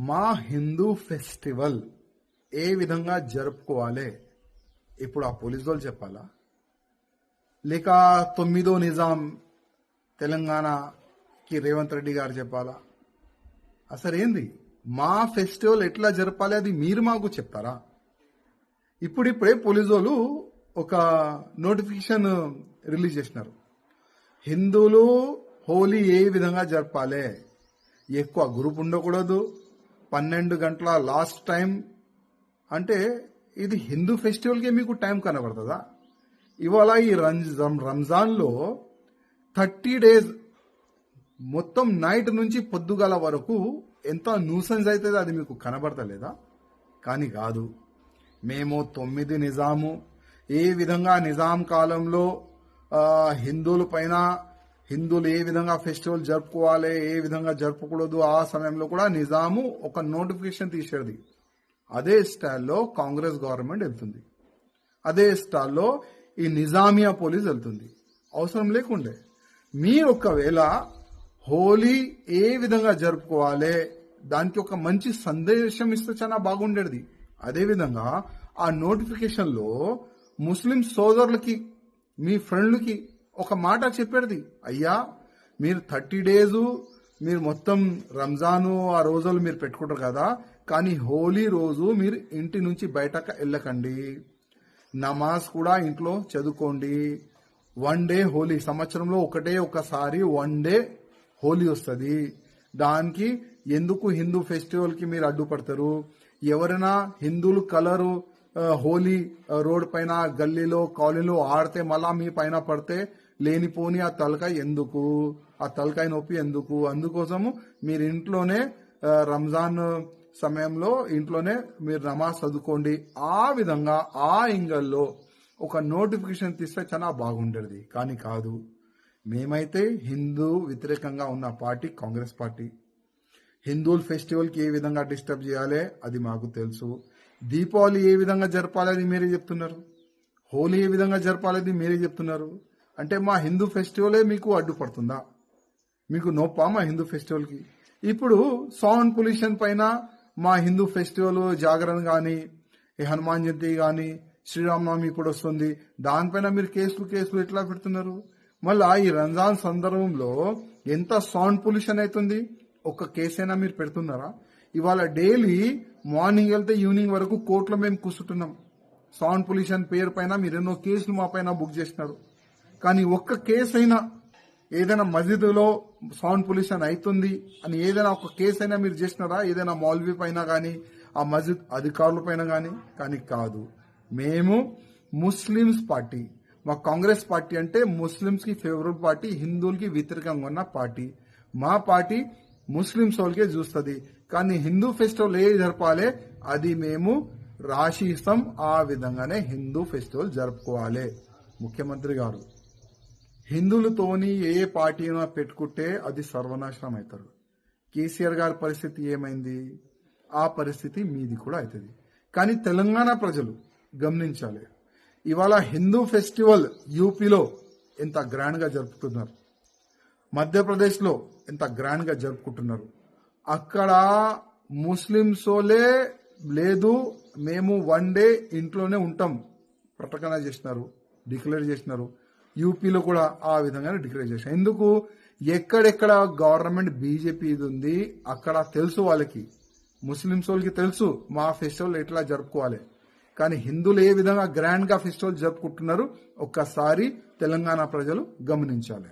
మా హిందూ ఫెస్టివల్ ఏ విధంగా జరుపుకోవాలి ఇప్పుడు ఆ పోలీసు వాళ్ళు చెప్పాలా, లేక 9వ నిజాం తెలంగాణకి రేవంత్ రెడ్డి గారు చెప్పాలా? అసలు ఏంది మా ఫెస్టివల్ ఎట్లా జరపాలి అది మీరు మాకు చెప్తారా? ఇప్పుడిప్పుడే పోలీసు వాళ్ళు ఒక నోటిఫికేషన్ రిలీజ్ చేసినారు. హిందువులు హోలీ ఏ విధంగా జరపాలి, ఎక్కువ గ్రూప్ ఉండకూడదు, 12 గంటల లాస్ట్ టైం. అంటే ఇది హిందూ ఫెస్టివల్కే మీకు టైం కనబడుతుందా? ఇవాళ ఈ రంజాన్లో 30 days మొత్తం నైట్ నుంచి పొద్దుగాల వరకు ఎంత న్యూసెన్స్ అవుతుందో అది మీకు కనబడతలేదా? కానీ కాదు, మేము 9 నిజాము ఏ విధంగా నిజాం కాలంలో హిందువుల పైన హిందువులు ఏ విధంగా ఫెస్టివల్ జరుపుకోవాలి, ఏ విధంగా జరుపుకూడదు, ఆ సమయంలో కూడా నిజాము ఒక నోటిఫికేషన్ తీసేది. అదే స్టైల్లో కాంగ్రెస్ గవర్నమెంట్ వెళ్తుంది, అదే స్టైల్లో ఈ నిజామియా పోలీస్ వెళ్తుంది. అవసరం లేకుండే మీరు ఒకవేళ హోలీ ఏ విధంగా జరుపుకోవాలి దానికి ఒక మంచి సందేశం ఇస్తే చాలా బాగుండేది. అదేవిధంగా ఆ నోటిఫికేషన్లో ముస్లిం సోదరులకి మీ ఫ్రెండ్లకి ఒక మాట చెప్పేది, అయ్యా మీరు 30 days మీరు మొత్తం రంజాను ఆ రోజులు మీరు పెట్టుకుంటారు కదా, కానీ హోలీ రోజు మీరు ఇంటి నుంచి బయటకు వెళ్ళకండి, నమాజ్ కూడా ఇంట్లో చదువుకోండి. 1 day హోలీ, సంవత్సరంలో ఒకసారి 1 day హోలీ వస్తుంది. దానికి ఎందుకు హిందూ ఫెస్టివల్కి మీరు అడ్డుపడతారు? ఎవరైనా హిందువులు కలరు హోలీ రోడ్ పైన గల్లీలో కాలనీలో ఆడితే మళ్ళా మీ పైన పడితే లేనిపోని ఆ తలకాయ ఎందుకు, ఆ తలకాయ నొప్పి ఎందుకు? అందుకోసము మీరు ఇంట్లోనే రంజాన్ సమయంలో ఇంట్లోనే మీరు నమాజ్ చదువుకోండి. ఆ విధంగా ఆ యాంగిల్లో ఒక నోటిఫికేషన్ తీస్తే చాలా బాగుండేది. కానీ కాదు, మేమైతే హిందూ వ్యతిరేకంగా ఉన్న పార్టీ కాంగ్రెస్ పార్టీ. హిందువుల ఫెస్టివల్కి ఏ విధంగా డిస్టర్బ్ చేయాలి అది మాకు తెలుసు. దీపావళి ఏ విధంగా జరపాలని మీరే చెప్తున్నారు, హోలీ ఏ విధంగా జరపాలని మీరే చెప్తున్నారు. అంటే మా హిందూ ఫెస్టివలే మీకు అడ్డుపడుతుందా? మీకు నొప్పా మా హిందూ ఫెస్టివల్కి? ఇప్పుడు సౌండ్ పొల్యూషన్ పైన మా హిందూ ఫెస్టివల్ జాగరణ కానీ, హనుమాన్ జయంతి కానీ, శ్రీరామనవమి ఇప్పుడు వస్తుంది, దానిపైన మీరు కేసులు ఎట్లా పెడుతున్నారు? మళ్ళా ఈ రంజాన్ సందర్భంలో ఎంత సౌండ్ పొల్యూషన్ అవుతుంది, ఒక్క కేసైనా మీరు పెడుతున్నారా? ఇవాళ డైలీ మార్నింగ్ వెళ్తే ఈవినింగ్ వరకు కోర్టులో మేము కూర్చుంటున్నాం. సౌండ్ పొల్యూషన్ పేరు పైన మీరు ఎన్నో కేసులు మా పైన బుక్ చేసినారు, కానీ ఒక్క కేసు అయినా ఏదైనా మస్జిద్లో సౌండ్ పొల్యూషన్ అవుతుంది అని ఏదైనా ఒక కేసు అయినా మీరు చేసినారా? ఏదైనా మౌల్వీ పైన కానీ, ఆ మస్జిద్ అధికారుల పైన కానీ కాదు. మేము ముస్లిమ్స్ పార్టీ, మా కాంగ్రెస్ పార్టీ అంటే ముస్లిమ్స్ కి ఫేవరబుల్ పార్టీ, హిందువులకి వ్యతిరేకంగా ఉన్న పార్టీ. మా పార్టీ ముస్లిమ్స్ వాళ్ళకే చూస్తుంది. కానీ హిందూ ఫెస్టివల్ ఏ జరపాలి అది మేము రాశి ఇస్తాం, ఆ విధంగానే హిందూ ఫెస్టివల్ జరుపుకోవాలి. ముఖ్యమంత్రి గారు హిందువులతోని ఏ పార్టీ పెట్టుకుంటే అది సర్వనాశనం అవుతారు. కేసీఆర్ గారి పరిస్థితి ఏమైంది, ఆ పరిస్థితి మీది కూడా అవుతుంది. కానీ తెలంగాణ ప్రజలు గమనించాలి, ఇవాళ హిందూ ఫెస్టివల్ యూపీలో ఎంత గ్రాండ్ గా జరుపుతున్నారు, మధ్యప్రదేశ్లో ఎంత గ్రాండ్ గా జరుపుకుంటున్నారు. అక్కడ ముస్లింసోలే లేదు, మేము 1 day ఇంట్లోనే ఉంటాం ప్రకటన చేసినారు, డిక్లేర్ చేసినారు. యూపీలో కూడా ఆ విధంగానే డిక్లేర్ చేసినారు. ఎందుకు? ఎక్కడెక్కడ గవర్నమెంట్ బీజేపీ ఉంది అక్కడ తెలుసు వాళ్ళకి, ముస్లింస్ వాళ్ళకి తెలుసు మా ఫెస్టివల్ ఎట్లా జరుపుకోవాలి. కానీ హిందువులు ఏ విధంగా గ్రాండ్ గా ఫెస్టివల్ జరుపుకుంటున్నారు ఒక్కసారి తెలంగాణ ప్రజలు గమనించాలి.